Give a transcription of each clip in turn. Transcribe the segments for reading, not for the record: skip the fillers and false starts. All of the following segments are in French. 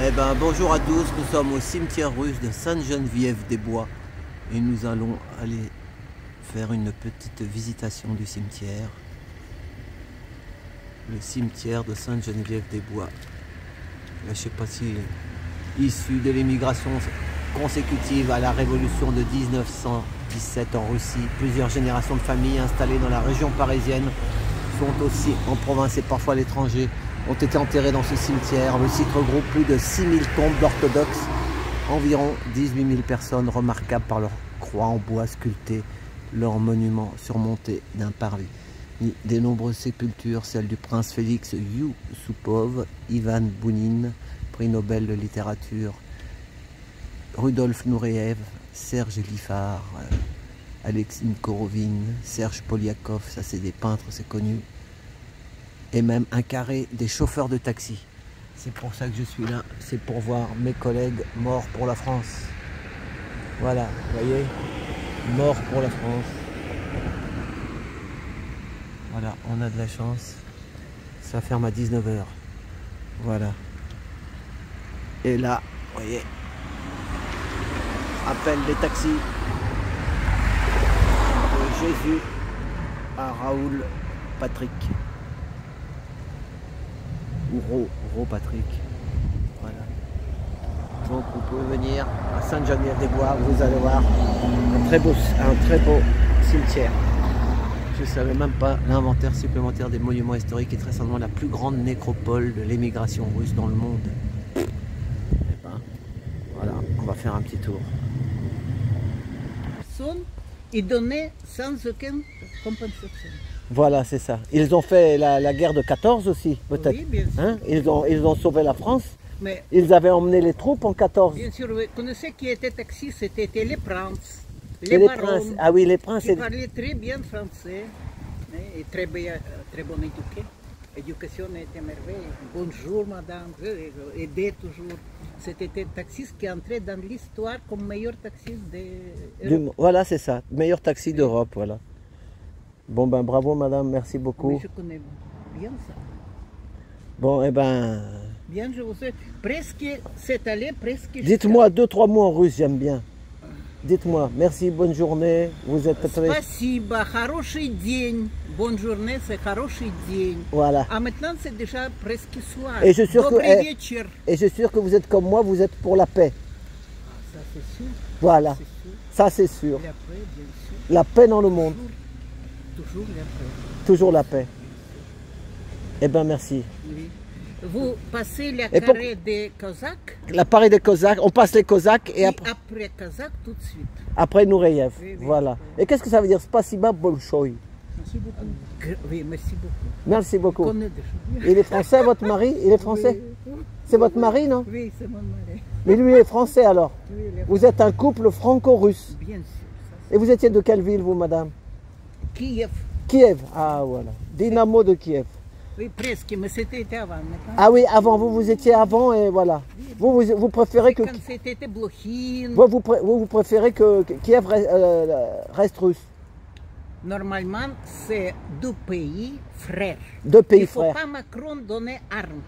Eh ben, bonjour à tous, nous sommes au cimetière russe de Sainte-Geneviève-des-Bois et nous allons aller faire une petite visitation du cimetière. Le cimetière de Sainte-Geneviève-des-Bois. Je ne sais pas si issu de l'émigration consécutive à la révolution de 1917 en Russie, plusieurs générations de familles installées dans la région parisienne sont aussi en province et parfois à l'étranger ont été enterrés dans ce cimetière. Le site regroupe plus de 6000 tombes d'orthodoxes, environ 18 000 personnes remarquables par leur croix en bois sculptée, leur monument surmonté d'un parvis. Des nombreuses sépultures, celles du prince Félix Youssoupov, Ivan Bounine, prix Nobel de littérature, Rudolf Nureyev, Serge Liffard, Alexis Korovine, Serge Poliakov, ça c'est des peintres, c'est connu. Et même un carré des chauffeurs de taxi. C'est pour ça que je suis là, c'est pour voir mes collègues morts pour la France. Voilà, vous voyez, morts pour la France. Voilà, on a de la chance. Ça ferme à 19 h. Voilà. Et là, vous voyez, appel des taxis de Jésus à Raoul Patrick. Ou Ro Patrick. Voilà. Donc vous pouvez venir à Sainte-Geneviève-des-Bois, vous allez voir un très beau cimetière. Je ne savais même pas l'inventaire supplémentaire des monuments historiques est très certainement la plus grande nécropole de l'émigration russe dans le monde. Et ben, voilà, on va faire un petit tour. Et donné sans aucune compensation. Voilà, c'est ça. Ils ont fait la guerre de 14 aussi, peut-être. Oui, bien sûr. Hein, ils ont sauvé la France. Mais, ils avaient emmené les troupes en 14. Bien sûr, vous connaissez qui était taxi, c'était les princes, les barons. Ah oui, les princes. Ils parlaient très bien français, et très bon éduqué. L'éducation était merveilleuse. Bonjour madame, aidez toujours. C'était un taxiste qui entrait dans l'histoire comme meilleur taxiste d'Europe. Voilà, c'est ça. Meilleur taxi d'Europe, voilà. Bon ben bravo madame, merci beaucoup. Oui, je connais bien ça. Bon eh ben... Bien, je vous sais. Presque, c'est allé presque... Dites-moi 2-3 mots en russe, j'aime bien. Dites-moi, merci, bonne journée, vous êtes très... Спасибо, хороший день. Bonne journée, c'est хороший день. Voilà. Ah, maintenant, c'est déjà presque soir. Et je suis sûr Добрый вечер. Et je suis sûr que vous êtes comme moi, vous êtes pour la paix. Ça, c'est sûr. Voilà. Sûr. Ça, c'est sûr. La paix, bien sûr. La paix dans le monde. Toujours la paix. Toujours la paix. Eh bien, merci. Oui. Vous passez la carré des Cosaques. La parée des Cosaques, on passe les Cosaques et après Cosaques tout de suite. Après Nureyev, oui, voilà. Et qu'est-ce que ça veut dire Spasiba Bolchoï? Merci beaucoup. Oui, merci beaucoup. Merci beaucoup. Je connais déjà. Il est français, votre mari? Il est français? Oui. C'est votre mari, non? Oui, c'est mon mari. Mais lui, il est français alors? Oui, il est vous êtes un couple franco-russe? Bien sûr. Et vous étiez de quelle ville, vous, madame? Kiev. Kiev, ah voilà. Dynamo de Kiev. Oui, presque, mais c'était avant. Ah oui, avant, vous étiez avant et voilà. Vous préférez que... Quand c'était Blokhin. Vous préférez que Kiev reste russe? Normalement, c'est deux pays frères. Deux pays frères. Il ne faut pas Macron donner armes.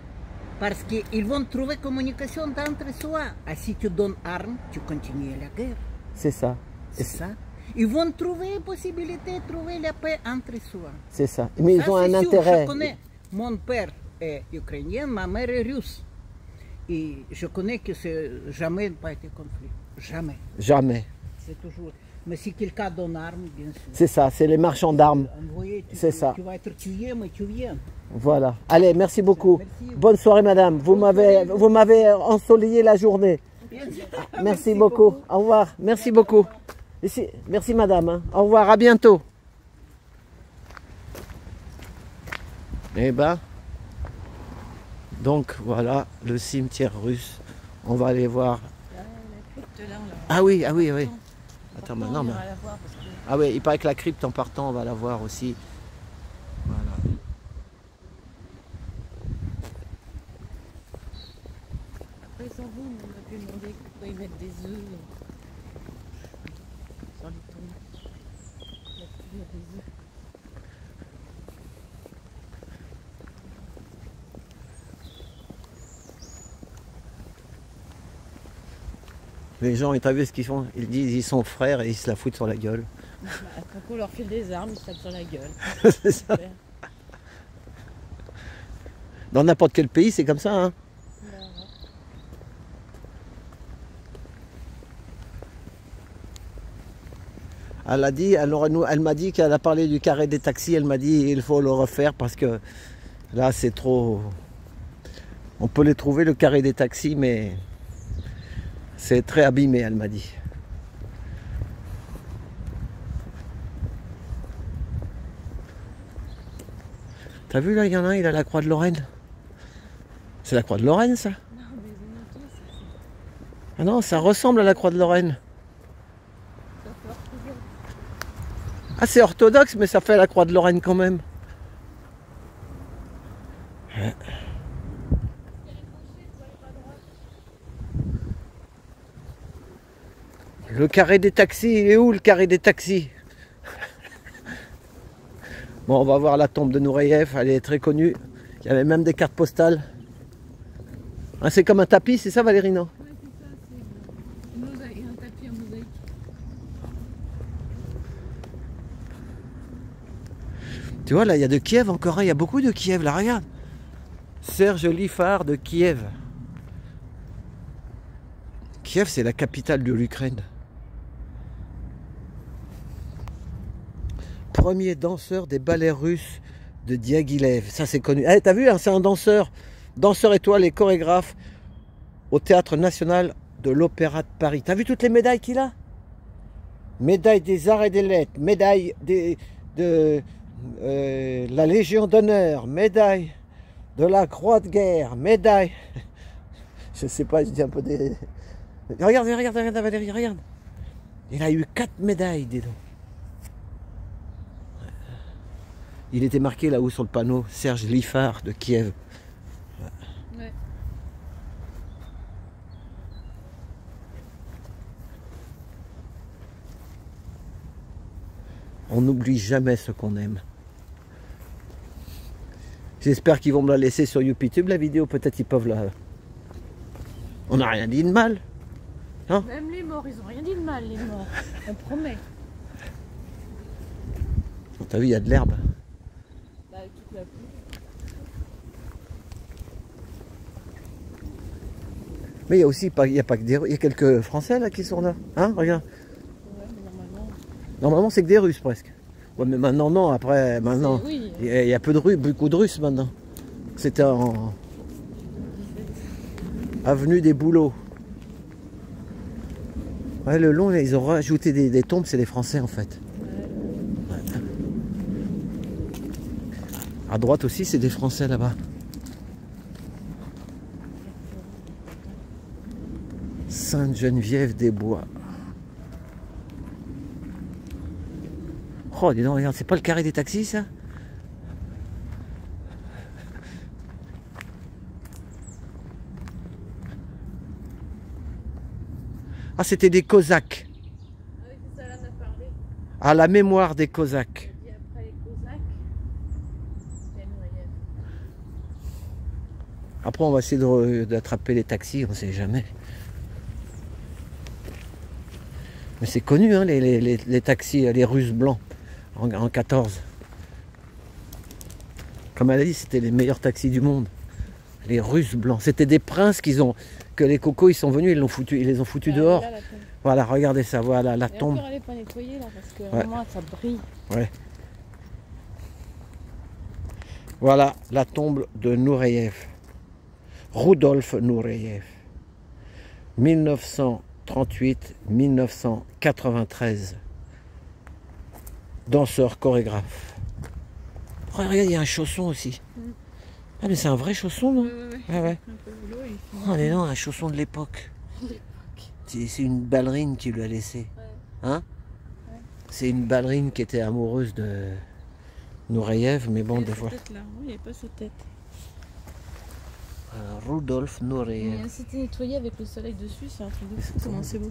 Parce qu'ils vont trouver communication entre soi. Et si tu donnes armes, tu continues la guerre. C'est ça. C'est ça. Ils vont trouver possibilité de trouver la paix entre soi. C'est ça. Mais ils ont un intérêt. Je connais. Mon père est ukrainien, ma mère est russe. Et je connais que c'est jamais pas été conflit. Jamais. Jamais. C'est toujours. Mais si quelqu'un donne arme, bien sûr. C'est ça, c'est les marchands d'armes. C'est ça. Tu vas être tué, mais tu viens. Voilà. Allez, merci beaucoup. Merci. Bonne soirée, madame. Vous m'avez ensoleillé la journée. Merci beaucoup. Au revoir. Merci beaucoup. Ici. Merci, madame. Hein. Au revoir. À bientôt. Eh ben, donc voilà le cimetière russe. On va aller voir. Ah oui, ah oui, oui. Attends, maintenant. Mais... Ah oui, il paraît que la crypte en partant, on va la voir aussi. Voilà. Après, sans vous, on a pu demander pourquoi ils mettent des œufs sur les tombes. Il y a toujours des œufs. Les gens, t'as vu ce qu'ils font? Ils disent ils sont frères et ils se la foutent sur la gueule. Bah, quand on leur file des armes, ils se tapent sur la gueule. C'est ça. Super. Dans n'importe quel pays, c'est comme ça. Hein. Bah, ouais. Elle a dit, elle m'a dit qu'elle a parlé du carré des taxis. Elle m'a dit il faut le refaire parce que là c'est trop. On peut les trouver le carré des taxis, mais c'est très abîmé. Elle m'a dit. T'as vu là, il y en a un, il a la croix de Lorraine. C'est la croix de Lorraine ça? Non, mais les motos, c'est... Ah non, ça ressemble à la croix de Lorraine. Ça fait orthodoxe. Ah c'est orthodoxe mais ça fait la croix de Lorraine quand même. Ouais. Le carré des taxis, il est où le carré des taxis? Bon, on va voir la tombe de Nureyev, elle est très connue. Il y avait même des cartes postales. Ah, c'est comme un tapis, c'est ça Valérie, non? Ouais, c'est ça, c'est une mosaïque, un tapis en mosaïque. Tu vois, là, il y a de Kiev encore, hein, il y a beaucoup de Kiev, là, regarde. Serge Liffard de Kiev. Kiev, c'est la capitale de l'Ukraine. Premier danseur des ballets russes de Diaghilev. Ça, c'est connu. Eh, t'as vu, hein, c'est un danseur. Danseur étoile et chorégraphe au Théâtre National de l'Opéra de Paris. T'as vu toutes les médailles qu'il a? Médaille des arts et des lettres, médaille de la Légion d'honneur, médaille de la Croix de guerre, médaille... Je sais pas, je dis un peu des... Regarde, regarde, regarde Valérie, regarde. Il a eu 4 médailles, dis donc. Il était marqué là-haut sur le panneau, Serge Liffard de Kiev. Ouais. On n'oublie jamais ce qu'on aime. J'espère qu'ils vont me la laisser sur YouTube, la vidéo. Peut-être ils peuvent la... On n'a rien dit de mal. Hein? Même les morts, ils ont rien dit de mal, les morts. On promet. T'as vu, il y a de l'herbe. Bah, avec toute la pluie. Mais il y a aussi pas, il y a pas que des Russes. Il y a quelques Français là qui sont là. Hein, regarde. Ouais, mais normalement... Normalement, c'est que des Russes presque. Ouais, mais maintenant, non. Après, maintenant, Oui. il y a peu de Russes, beaucoup de Russes maintenant. C'était en 17. avenue des Bouleaux. Ouais, le long, là, ils ont rajouté des tombes, c'est des Français en fait. Ouais. Ouais. À droite aussi, c'est des Français là-bas. Sainte-Geneviève-des-Bois. Oh, dis donc, regarde, c'est pas le carré des taxis, ça? Ah, c'était des Cosaques. Ah oui, c'est ça, là, on a parlé. À la mémoire des Cosaques. Et après les Cosaques, c'est Nureyev. Après, on va essayer d'attraper les taxis, on sait jamais. Mais c'est connu, hein, les taxis, les Russes blancs, en 14. Comme elle a dit, c'était les meilleurs taxis du monde. Les Russes blancs. C'était des princes que les cocos, ils sont venus, ils les ont foutus dehors. Là, la tombe. Voilà, regardez ça, voilà, la Et tombe. encore, elle n'est pas nettoyée, là, parce que Ouais. vraiment, ça brille. Ouais. Voilà la tombe de Nureyev. Rudolf Nureyev. 1938-1993. Danseur, chorégraphe. Oh, regarde, il y a un chausson aussi. Ah, mais c'est un vrai chausson, non? Ouais. Ouais, ouais. Un peu boulot, il faut... Oh, mais non, un chausson de l'époque. C'est une ballerine qui lui a laissé. Ouais. Hein? Ouais. C'est une ballerine qui était amoureuse de Nureyev, mais bon, des fois. Cette tête là, oui, il n'y a pas cette tête. Rudolf Nureyev. Mais c'était nettoyé avec le soleil dessus, c'est un truc de fou, comment c'est beau.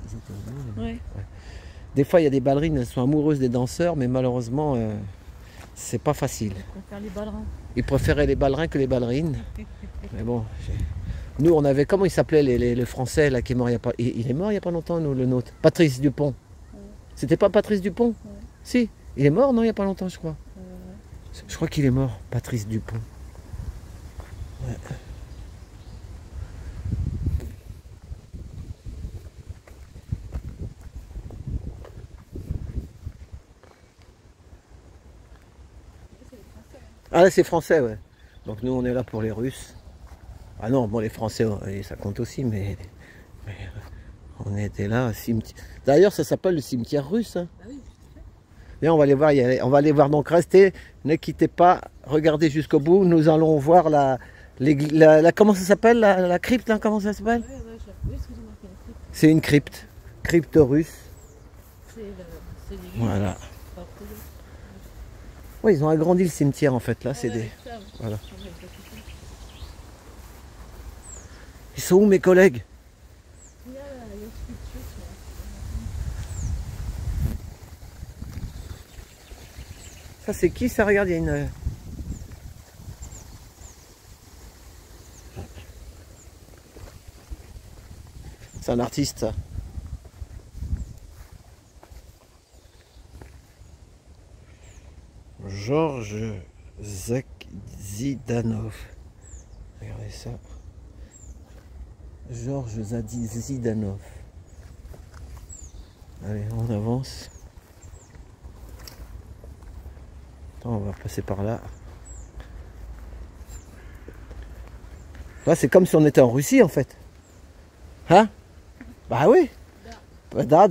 Ouais. Des fois, il y a des ballerines, elles sont amoureuses des danseurs, mais malheureusement, c'est pas facile. On préfère les ballerins. Ils préféraient les ballerins que les ballerines. Mais bon, Nous, on avait, comment il s'appelait le Français là, qui est mort il y a pas... Il est mort il n'y a pas longtemps, nous, le nôtre. Patrice Dupont. Ouais. C'était pas Patrice Dupont? Ouais. Si, il est mort, non, il n'y a pas longtemps, je crois. Ouais. Je crois qu'il est mort, Patrice Dupont. Ouais. Ah là c'est français, ouais. Donc nous on est là pour les Russes. Ah non, bon les Français ça compte aussi, mais on était là, cimetière. D'ailleurs ça s'appelle le cimetière russe. Hein. Ah oui. Bien, on va aller voir, on va aller voir, donc restez, ne quittez pas, regardez jusqu'au bout. Nous allons voir comment ça s'appelle, la crypte, hein, comment ça s'appelle? Ouais, oui, excusez-moi, c'est une crypte. C'est une crypte russe. C'est l'église. Voilà. Enfin, Oui, ils ont agrandi le cimetière en fait, là, c'est ouais, des... ça, Voilà. ça va être pas tout Ils sont où mes collègues? Il y a la sculpture sur Ça c'est qui ça? Regarde, il y a une... C'est un artiste ça. Georges Zidanov. Regardez ça. Georges Zidanov. Allez, on avance. Attends, on va passer par là. Là, c'est comme si on était en Russie en fait. Hein? Bah oui. Da.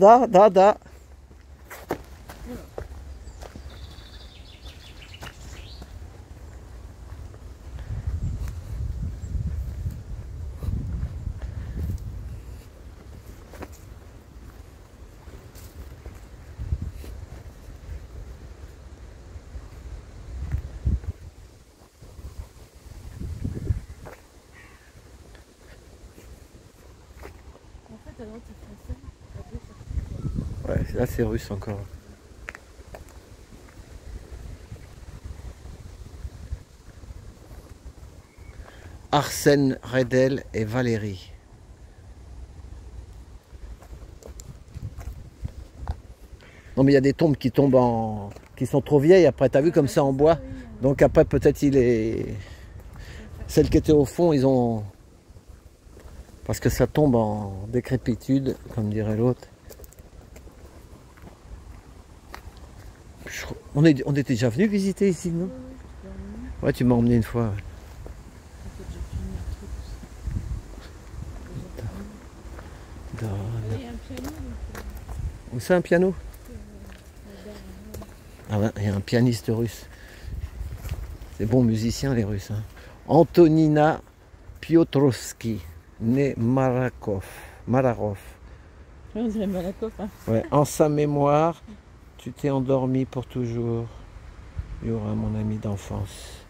En fait, à droite, c'est français. À gauche, c'est Ouais, là c'est russe encore. Arsène Redel et Valérie. Non mais il y a des tombes qui tombent qui sont trop vieilles après, t'as vu comme ça en bois. Donc après peut-être il est... Celles qui étaient au fond, ils ont... Parce que ça tombe en décrépitude, comme dirait l'autre. On était déjà venu visiter ici, non? Ouais, tu m'as emmené une fois. Il y a un piano. Où c'est un piano? Ah ouais, il y a un pianiste russe. C'est bons musiciens les Russes. Hein. Antonina Piotrowski, née Mararov. On dirait Malakoff. Hein. Ouais, en sa mémoire, tu t'es endormi pour toujours. Il y aura mon ami d'enfance.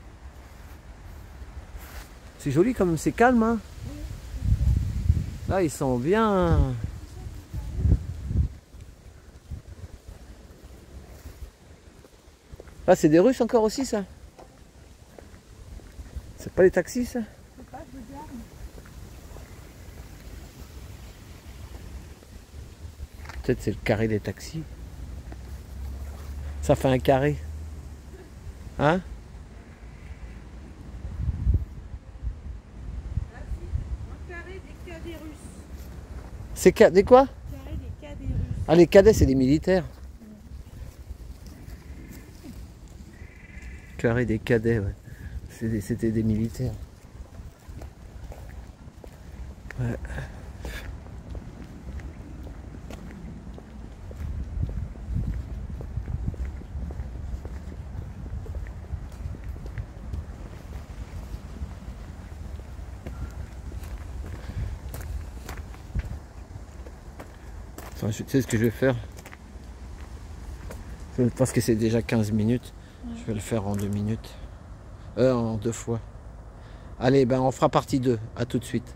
C'est joli comme c'est calme. Hein. Là, ils sont bien. Là, c'est des Russes encore aussi, ça? C'est pas les taxis, ça? Peut-être c'est le carré des taxis. Ça fait un carré. Hein? Un carré des cadets russes. C'est des quoi? Carré des cadets russes. Ah, les cadets, c'est des militaires. Carré des cadets, ouais. C'était des militaires. Ouais. Enfin, tu sais ce que je vais faire? Parce que c'est déjà 15 minutes. Ouais. Je vais le faire en 2 minutes. En 2 fois. Allez, ben on fera partie 2. À tout de suite.